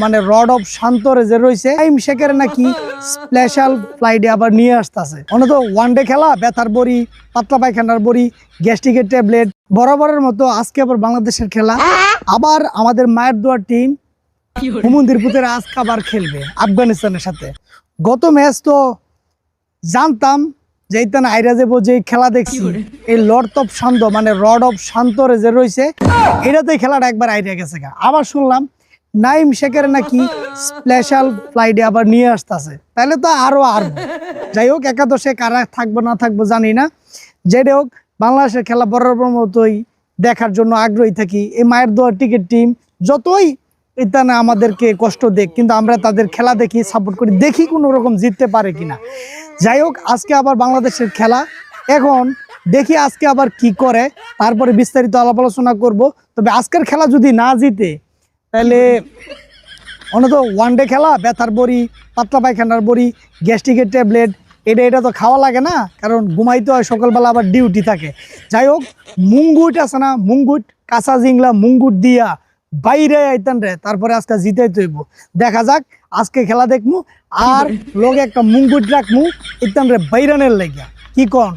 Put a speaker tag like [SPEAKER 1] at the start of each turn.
[SPEAKER 1] মানে rod of শান্তরে যে রয়েছে টাইম শেখের নাকি স্পেশাল ফ্লাইটে আবার নিয়ে আসতেছে। অন্য তো ওয়ানডে খেলা, ব্যথার বড়ি, পাতলা পায়খানার বড়ি, গ্যাস্ট্রিকের ট্যাবলেট, বরাবরের মতো আজকে আবার বাংলাদেশের খেলা। আবার আমাদের মায়ের দোয়ার টিম হুমুন্দিরপুতের আজকে আবার খেলবে আফগানিস্তানের সাথে। গত ম্যাচ তো জানতাম যে এইতান আইরা যাবো, যে খেলা দেখছি এই লর্ড অফ শান্ত মানে রড অফ শান্তরে যে রয়েছে এটাতে খেলাটা একবার আইরা গেছে। আবার শুনলাম নাইম শেখের নাকি স্পেশাল ফ্লাইটে আবার নিয়ে আসতেছে, তাহলে তো আরো যাই হোক, একাদশে কারা থাকবো না থাকবো জানি না। যেটা হোক, বাংলাদেশের খেলা বরাবর মতোই দেখার জন্য আগ্রহী থাকি। এই মায়ের দোয়ার টিকেট টিম যতই এটা না আমাদেরকে কষ্ট দেখ, কিন্তু আমরা তাদের খেলা দেখি, সাপোর্ট করি, দেখি কোনো রকম জিততে পারে কিনা। যাই হোক, আজকে আবার বাংলাদেশের খেলা, এখন দেখি আজকে আবার কি করে, তারপরে বিস্তারিত আলাপ আলোচনা করব। তবে আজকের খেলা যদি না জিতে তাহলে অন্য তো ওয়ানডে খেলা, ব্যথার বড়ি, পাতলা পায়খানার বড়ি, গ্যাস্ট্রিকের ট্যাবলেট, এটা তো খাওয়া লাগে না, কারণ ঘুমাইতে হয়, সকালবেলা আবার ডিউটি থাকে। যাই হোক, মুঙ্গুট আছে না, মুঙ্গুট, কাঁচা জিংলা মুঙ্গুট দিয়া বাইরে আইতান রে, তারপরে আজকে জিতাই তৈব। দেখা যাক, আজকে খেলা দেখমু আর লোক একটা মুঙ্গুট রাখমু ইতান রে বাইরানের লাগিয়া, কি কন?